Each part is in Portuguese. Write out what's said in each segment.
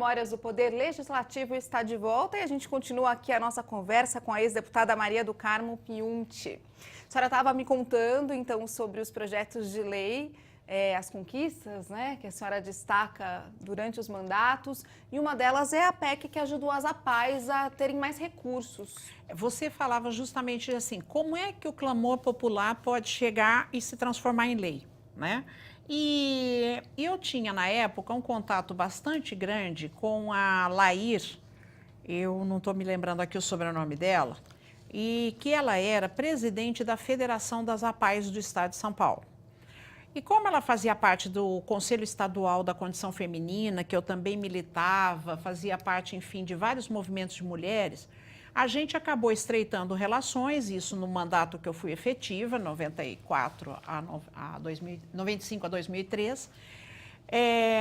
Memórias do Poder Legislativo está de volta e a gente continua aqui a nossa conversa com a ex-deputada Maria do Carmo Piunti. A senhora estava me contando, então, sobre os projetos de lei, as conquistas, né, que a senhora destaca durante os mandatos, e uma delas é a PEC que ajudou as APAES a terem mais recursos. Você falava justamente assim, como é que o clamor popular pode chegar e se transformar em lei, né? E eu tinha, na época, um contato bastante grande com a Lair, eu não estou me lembrando aqui o sobrenome dela, e que ela era presidente da Federação das APAES do Estado de São Paulo. E como ela fazia parte do Conselho Estadual da Condição Feminina, que eu também militava, fazia parte, enfim, de vários movimentos de mulheres, a gente acabou estreitando relações, isso no mandato que eu fui efetiva, 95 a 2003.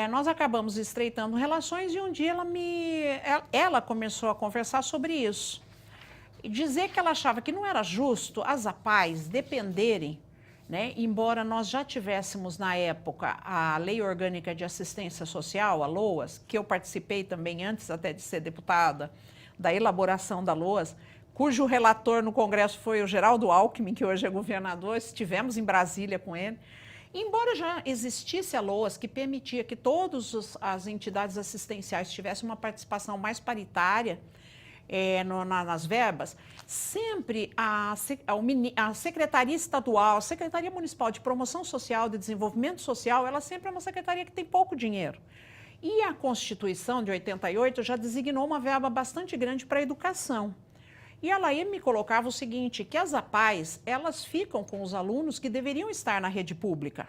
Nós acabamos estreitando relações e um dia ela começou a conversar sobre isso. E dizer que ela achava que não era justo as APAES dependerem, né, embora nós já tivéssemos na época a Lei Orgânica de Assistência Social, a LOAS, que eu participei também antes até de ser deputada, da elaboração da LOAS, cujo relator no Congresso foi o Geraldo Alckmin, que hoje é governador, estivemos em Brasília com ele. Embora já existisse a LOAS, que permitia que todas as entidades assistenciais tivessem uma participação mais paritária nas verbas, sempre a Secretaria Estadual, a Secretaria Municipal de Promoção Social, de Desenvolvimento Social, ela sempre é uma secretaria que tem pouco dinheiro. E a Constituição de 88 já designou uma verba bastante grande para a educação. E ela aí me colocava o seguinte, que as APAES, elas ficam com os alunos que deveriam estar na rede pública.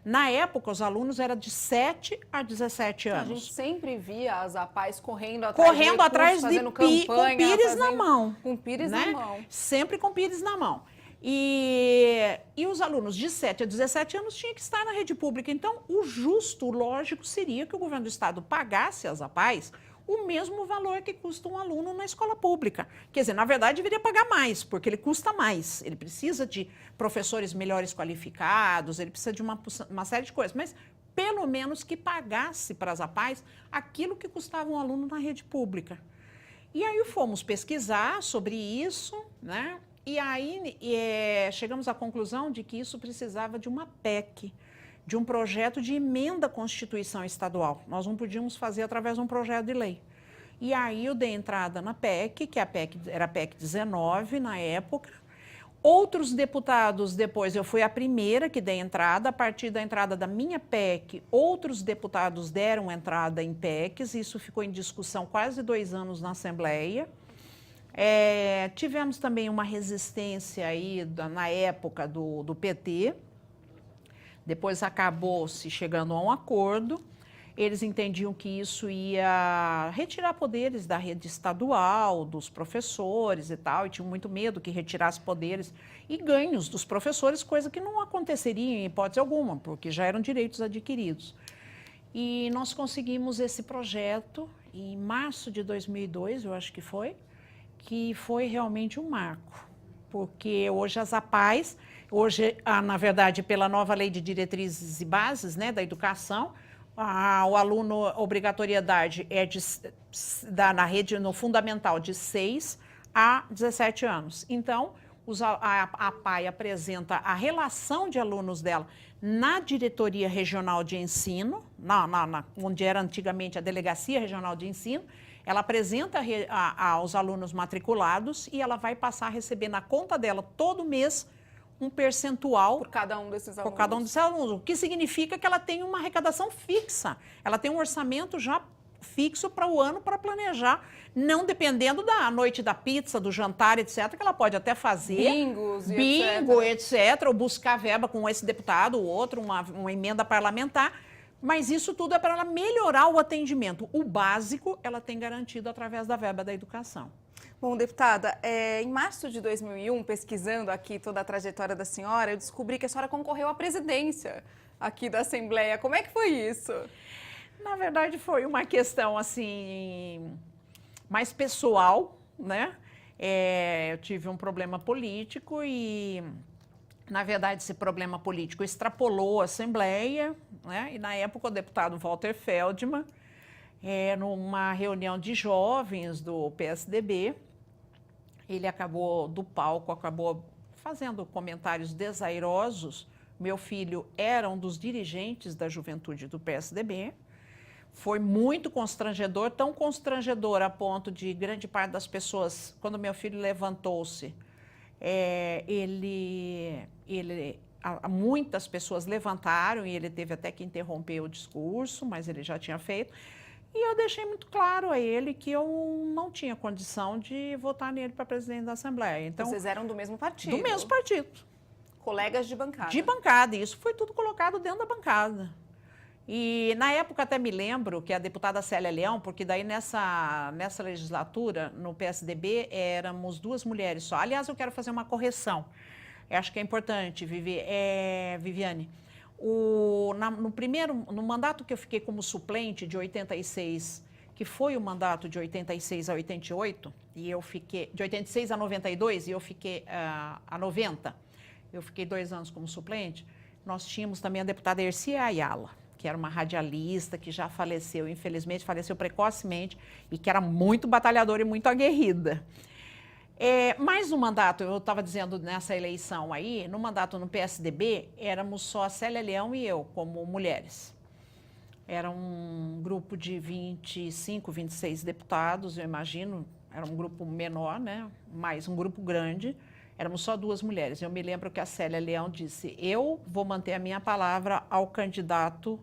Na época, os alunos eram de 7 a 17 anos. A gente sempre via as APAES correndo atrás fazendo campanha, com pires na mão. Com pires, né? na mão. Sempre com pires na mão. E os alunos de 7 a 17 anos tinham que estar na rede pública. Então, o justo, o lógico, seria que o governo do estado pagasse às APAES o mesmo valor que custa um aluno na escola pública. Quer dizer, na verdade, deveria pagar mais, porque ele custa mais. Ele precisa de professores melhores qualificados, ele precisa de uma série de coisas. Mas, pelo menos, que pagasse para as APAES aquilo que custava um aluno na rede pública. E aí fomos pesquisar sobre isso, né? E aí chegamos à conclusão de que isso precisava de uma PEC, de um projeto de emenda à Constituição Estadual. Nós não podíamos fazer através de um projeto de lei. E aí eu dei entrada na PEC, que era a PEC 19 na época. Outros deputados, depois eu fui a primeira que dei entrada, a partir da entrada da minha PEC, outros deputados deram entrada em PECs, isso ficou em discussão quase 2 anos na Assembleia. Tivemos também uma resistência aí na época do PT, depois acabou-se chegando a um acordo, eles entendiam que isso ia retirar poderes da rede estadual, dos professores e tal, e tinham muito medo que retirasse poderes e ganhos dos professores, coisa que não aconteceria em hipótese alguma, porque já eram direitos adquiridos. E nós conseguimos esse projeto em março de 2002, eu acho que foi realmente um marco, porque hoje as APAES, na verdade, pela nova lei de diretrizes e bases, né, da educação, o aluno, obrigatoriedade na rede, no fundamental, de 6 a 17 anos. Então, a APAE apresenta a relação de alunos dela na diretoria regional de ensino, onde era antigamente a delegacia regional de ensino. Ela apresenta aos alunos matriculados e ela vai passar a receber na conta dela todo mês um percentual por cada um desses alunos. Por cada um desses alunos, o que significa que ela tem uma arrecadação fixa. Ela tem um orçamento já fixo para o ano para planejar, não dependendo da noite da pizza, do jantar, etc., que ela pode até fazer. Bingo, etc., ou buscar verba com esse deputado, ou outro, uma emenda parlamentar. Mas isso tudo é para ela melhorar o atendimento. O básico ela tem garantido através da verba da educação. Bom, deputada, em março de 2001, pesquisando aqui toda a trajetória da senhora, eu descobri que a senhora concorreu à presidência aqui da Assembleia. Como é que foi isso? Na verdade, foi uma questão assim mais pessoal, né? Eu tive um problema político e Na verdade, esse problema político extrapolou a Assembleia, né? E na época o deputado Walter Feldman, numa reunião de jovens do PSDB. Ele do palco, acabou fazendo comentários desairosos. Meu filho era um dos dirigentes da juventude do PSDB. Foi muito constrangedor, tão constrangedor a ponto de grande parte das pessoas, quando meu filho levantou-se, muitas pessoas levantaram e ele teve até que interromper o discurso, mas ele já tinha feito. E eu deixei muito claro a ele que eu não tinha condição de votar nele para presidente da Assembleia. Então, vocês eram do mesmo partido? Do mesmo partido. Colegas de bancada? De bancada, e isso foi tudo colocado dentro da bancada. E na época até me lembro que a deputada Célia Leão, porque daí nessa legislatura, no PSDB, éramos 2 mulheres só. Aliás, eu quero fazer uma correção. Eu acho que é importante, Viviane. No mandato que eu fiquei como suplente de 86, que foi o mandato de 86 a 88, e eu fiquei de 86 a 92 e eu fiquei a 90, eu fiquei 2 anos como suplente. Nós tínhamos também a deputada Ercia Ayala, que era uma radialista que já faleceu, infelizmente faleceu precocemente, e que era muito batalhadora e muito aguerrida. Mas no mandato, eu estava dizendo nessa eleição aí, no mandato no PSDB, éramos só a Célia Leão e eu, como mulheres. Era um grupo de 25, 26 deputados, eu imagino, era um grupo menor, né? Mas um grupo grande, éramos só 2 mulheres. Eu me lembro que a Célia Leão disse, eu vou manter a minha palavra ao candidato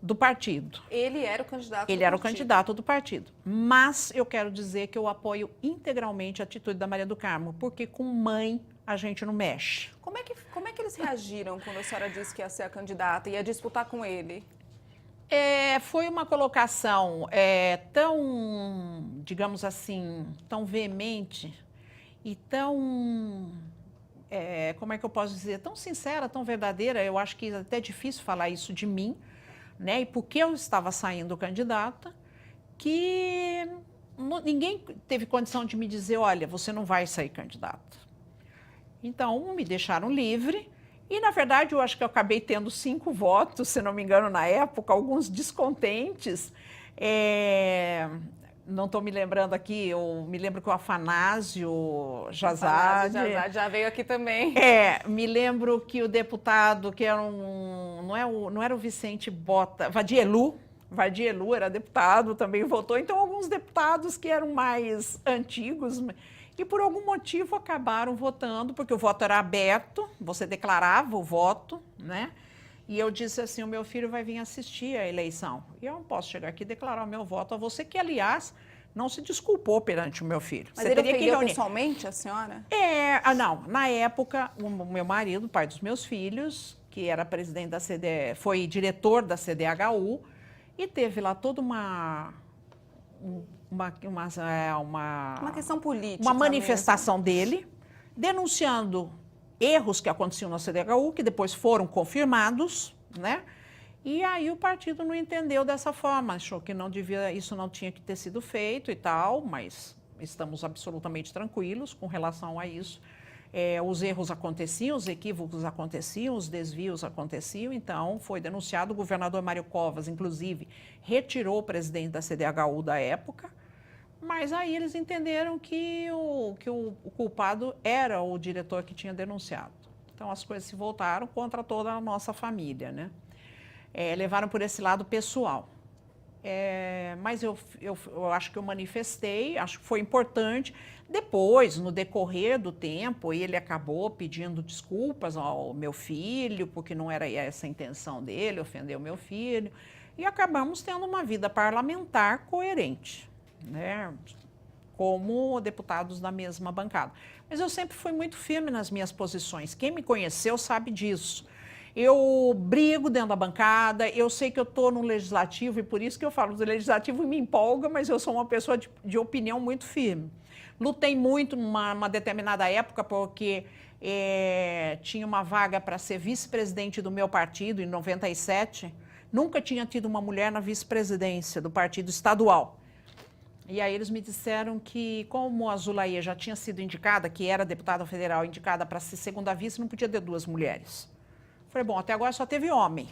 do partido. Ele era o candidato Ele era o candidato do partido. Mas eu quero dizer que eu apoio integralmente a atitude da Maria do Carmo, porque com mãe a gente não mexe. Como é que eles reagiram quando a senhora disse que ia ser a candidata e ia disputar com ele? Foi uma colocação tão, digamos assim, tão veemente e tão, como é que eu posso dizer, tão sincera, tão verdadeira. Eu acho que é até difícil falar isso de mim, né? E porque eu estava saindo candidata, que ninguém teve condição de me dizer, olha, você não vai sair candidata. Então, me deixaram livre. E, na verdade, eu acho que eu acabei tendo 5 votos, se não me engano, na época, alguns descontentes. Não estou me lembrando aqui, eu me lembro que o Afanásio Jazade já veio aqui também. Me lembro que o deputado, que era não era o Vicente Bota, Vadielu era deputado, também votou. Então, alguns deputados que eram mais antigos e por algum motivo acabaram votando, porque o voto era aberto, você declarava o voto, né? E eu disse assim, o meu filho vai vir assistir a eleição. E eu não posso chegar aqui e declarar o meu voto a você, que, aliás, não se desculpou perante o meu filho. Mas ele ofendeu pessoalmente a senhora? Não. Na época, o meu marido, pai dos meus filhos, que era presidente da CDE, foi diretor da CDHU, e teve lá toda uma questão política. Uma manifestação dele, denunciando erros que aconteciam na CDHU, que depois foram confirmados, né? E aí o partido não entendeu dessa forma, achou que isso não tinha que ter sido feito e tal, mas estamos absolutamente tranquilos com relação a isso. Os erros aconteciam, os equívocos aconteciam, os desvios aconteciam, então foi denunciado. O governador Mário Covas, inclusive, retirou o presidente da CDHU da época, mas aí eles entenderam que o culpado era o diretor que tinha denunciado. Então as coisas se voltaram contra toda a nossa família, né? Levaram por esse lado pessoal. Mas eu acho que eu manifestei, acho que foi importante. Depois, no decorrer do tempo, ele acabou pedindo desculpas ao meu filho, porque não era essa a intenção dele, ofender o meu filho. E acabamos tendo uma vida parlamentar coerente, né? Como deputados da mesma bancada. Mas eu sempre fui muito firme nas minhas posições. Quem me conheceu sabe disso. Eu brigo dentro da bancada, eu sei que eu estou no legislativo e por isso que eu falo do legislativo me empolga, mas eu sou uma pessoa de opinião muito firme. Lutei muito numa determinada época porque tinha uma vaga para ser vice-presidente do meu partido em 97. Nunca tinha tido uma mulher na vice-presidência do partido estadual. E aí eles me disseram que, como a Zulaia já tinha sido indicada, que era deputada federal indicada para ser segunda vice, não podia ter 2 mulheres. Falei, bom, até agora só teve homem.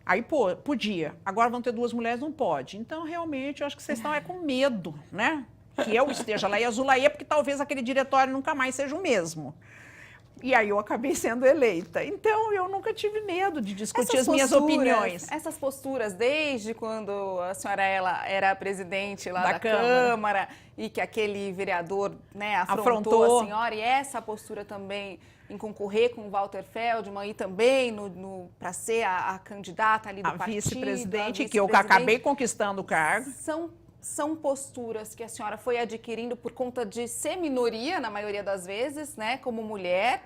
Aí, pô, podia. Agora vão ter 2 mulheres, não pode. Então, realmente, eu acho que vocês estão com medo, né? Que eu esteja lá e a Zulaia, porque talvez aquele diretório nunca mais seja o mesmo. E aí eu acabei sendo eleita. Então, eu nunca tive medo de discutir as minhas opiniões. Essas posturas, desde quando a senhora era presidente lá da Câmara. Câmara e que aquele vereador, né, afrontou a senhora, e essa postura também em concorrer com o Walter Feldman e também para ser a candidata ali do partido. Vice-presidente, que eu acabei conquistando o cargo. São posturas que a senhora foi adquirindo por conta de ser minoria, na maioria das vezes, né, como mulher,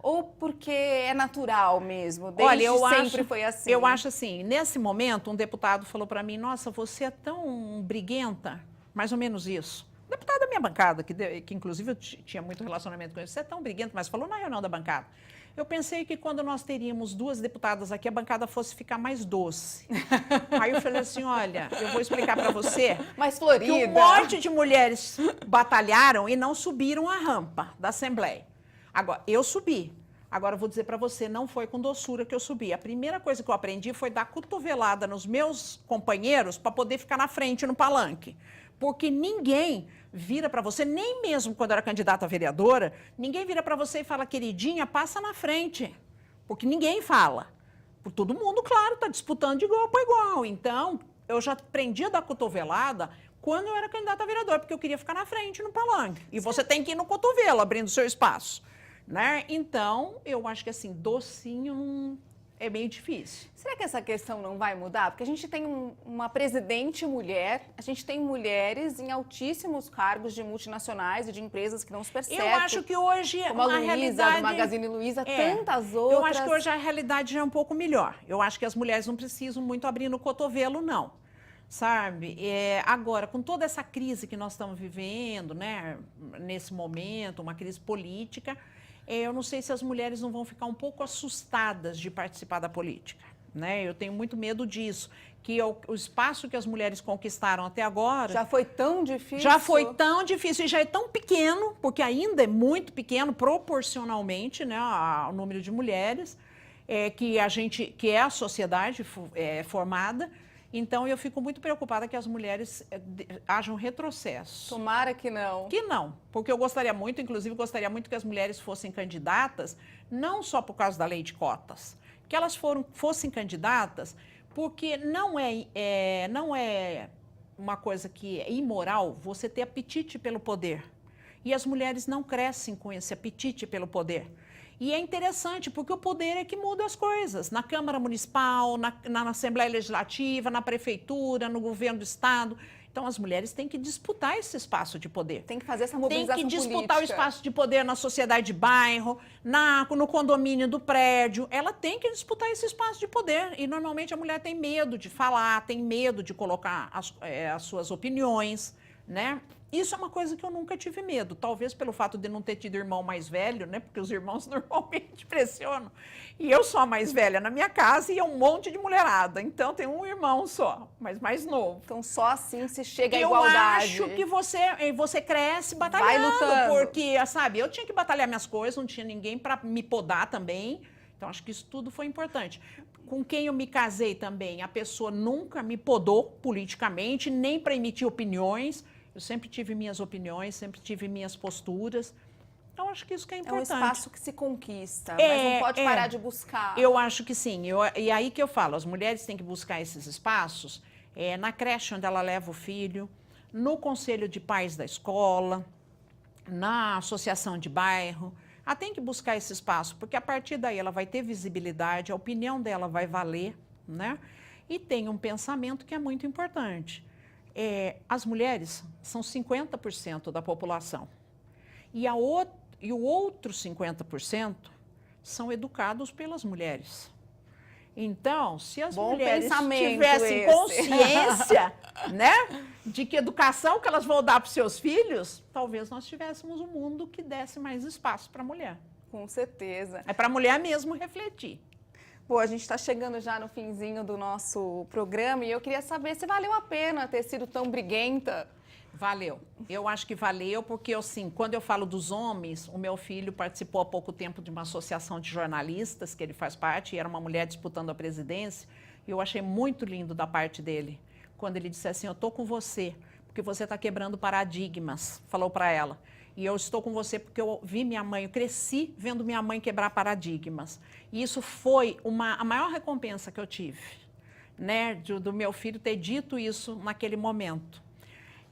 ou porque é natural mesmo? Desde sempre foi assim? Eu acho assim, nesse momento, um deputado falou para mim, nossa, você é tão briguenta, mais ou menos isso. O deputado da minha bancada, que inclusive eu tinha muito relacionamento com ele, você é tão briguento, mas falou na reunião da bancada. Eu pensei que quando nós teríamos 2 deputadas aqui, a bancada fosse ficar mais doce. Aí eu falei assim, olha, eu vou explicar para você mais florida. Que um monte de mulheres batalharam e não subiram a rampa da Assembleia. Agora, eu subi. Agora, eu vou dizer para você, não foi com doçura que eu subi. A primeira coisa que eu aprendi foi dar cotovelada nos meus companheiros para poder ficar na frente no palanque. Porque ninguém vira para você, nem mesmo quando era candidata a vereadora, ninguém vira para você e fala, queridinha, passa na frente. Porque ninguém fala. Por todo mundo, claro, está disputando de igual para igual. Então, eu já aprendi a dar cotovelada quando eu era candidata a vereadora, porque eu queria ficar na frente no palanque. E você tem que ir no cotovelo, abrindo o seu espaço. Né? Então, eu acho que assim, docinho é meio difícil. Será que essa questão não vai mudar? Porque a gente tem uma presidente mulher, a gente tem mulheres em altíssimos cargos de multinacionais e de empresas que não se percebem. Eu acho que hoje como a Luísa, realidade... do Magazine Luiza, tantas outras. Eu acho que hoje a realidade já é um pouco melhor. Eu acho que as mulheres não precisam muito abrir no cotovelo, não. Sabe? Agora, com toda essa crise que nós estamos vivendo, né, nesse momento, uma crise política, eu não sei se as mulheres não vão ficar um pouco assustadas de participar da política. Né? Eu tenho muito medo disso, que o espaço que as mulheres conquistaram até agora... Já foi tão difícil? Já foi tão difícil e já é tão pequeno, porque ainda é muito pequeno proporcionalmente, né, ao número de mulheres que é a sociedade formada. Então, eu fico muito preocupada que as mulheres hajam retrocesso. Tomara que não. Que não, porque eu gostaria muito, inclusive, gostaria muito que as mulheres fossem candidatas, não só por causa da lei de cotas, que elas fossem candidatas, porque não é uma coisa que é imoral você ter apetite pelo poder. E as mulheres não crescem com esse apetite pelo poder. E é interessante, porque o poder é que muda as coisas. Na Câmara Municipal, na Assembleia Legislativa, na Prefeitura, no Governo do Estado. Então, as mulheres têm que disputar esse espaço de poder. Tem que fazer essa mobilização política. Tem que disputar o espaço de poder na sociedade de bairro, no condomínio do prédio. Ela tem que disputar esse espaço de poder. E, normalmente, a mulher tem medo de falar, tem medo de colocar as suas opiniões, né? Isso é uma coisa que eu nunca tive medo, talvez pelo fato de não ter tido irmão mais velho, né? Porque os irmãos normalmente pressionam. E eu sou a mais velha na minha casa e é um monte de mulherada. Então tem um irmão só, mas mais novo. Então só assim se chega à igualdade. Eu acho que você cresce batalhando. Vai lutando. Porque, sabe, eu tinha que batalhar minhas coisas, não tinha ninguém para me podar também. Então acho que isso tudo foi importante. Com quem eu me casei também, a pessoa nunca me podou politicamente, nem para emitir opiniões. Eu sempre tive minhas opiniões, sempre tive minhas posturas. Então, acho que isso que é importante. É um espaço que se conquista, mas não pode parar de buscar. Eu acho que sim. E aí que eu falo, as mulheres têm que buscar esses espaços na creche onde ela leva o filho, no conselho de pais da escola, na associação de bairro. Ela tem que buscar esse espaço, porque a partir daí ela vai ter visibilidade, a opinião dela vai valer, né? E tem um pensamento que é muito importante. As mulheres são 50% da população. E o outro 50% são educados pelas mulheres. Então, se as mulheres tivessem consciência, né, de que educação que elas vão dar para os seus filhos, talvez nós tivéssemos um mundo que desse mais espaço para a mulher. Com certeza. É para a mulher mesmo refletir. Pô, a gente está chegando já no finzinho do nosso programa e eu queria saber se valeu a pena ter sido tão briguenta. Valeu. Eu acho que valeu porque, assim, quando eu falo dos homens, o meu filho participou há pouco tempo de uma associação de jornalistas, que ele faz parte, e era uma mulher disputando a presidência, Eu achei muito lindo da parte dele, quando ele disse assim, eu estou com você, porque você está quebrando paradigmas, falou para ela. E eu estou com você porque eu vi minha mãe, eu cresci vendo minha mãe quebrar paradigmas. E isso foi a maior recompensa que eu tive, né, do meu filho ter dito isso naquele momento.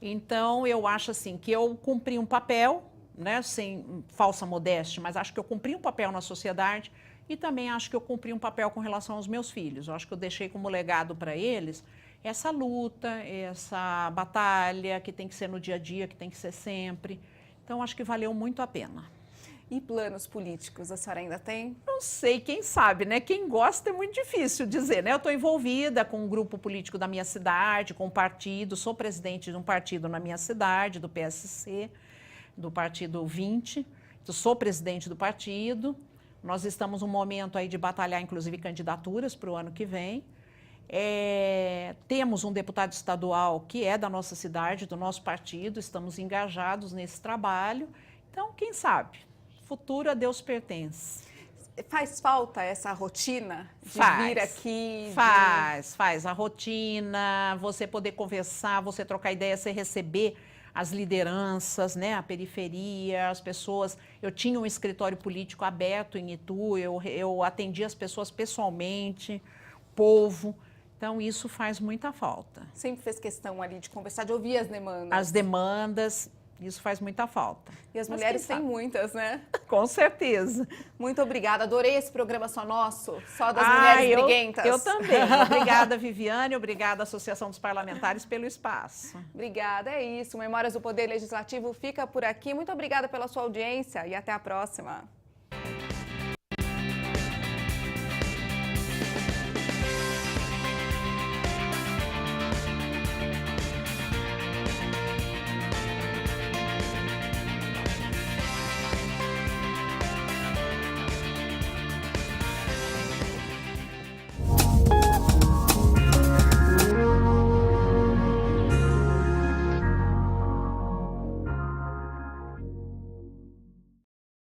Então, eu acho assim, que eu cumpri um papel, né, sem falsa modéstia, mas acho que eu cumpri um papel na sociedade e também acho que eu cumpri um papel com relação aos meus filhos. Eu acho que eu deixei como legado para eles essa luta, essa batalha que tem que ser no dia a dia, que tem que ser sempre. Então, acho que valeu muito a pena. E planos políticos, a senhora ainda tem? Não sei, quem sabe, né? Quem gosta é muito difícil dizer, né? Eu estou envolvida com um grupo político da minha cidade, com um partido, sou presidente de um partido na minha cidade, do PSC, do Partido 20, sou presidente do partido. Nós estamos num momento aí de batalhar, inclusive, candidaturas para o ano que vem. Temos um deputado estadual que é da nossa cidade, do nosso partido, estamos engajados nesse trabalho. Então, quem sabe? Futuro a Deus pertence. Faz falta essa rotina de vir aqui? Faz. A rotina, você poder conversar, você trocar ideia, você receber as lideranças, né, a periferia, as pessoas. Eu tinha um escritório político aberto em Itu, eu atendia as pessoas pessoalmente, povo. Então, isso faz muita falta. Sempre fez questão ali de conversar, de ouvir as demandas. As demandas, isso faz muita falta. E as mulheres têm muitas, né? Com certeza. Muito obrigada, adorei esse programa Só Nosso, só das mulheres briguentas. Eu também. Obrigada, Viviane, obrigada, Associação dos Parlamentares, pelo espaço. Obrigada, é isso. Memórias do Poder Legislativo fica por aqui. Muito obrigada pela sua audiência e até a próxima.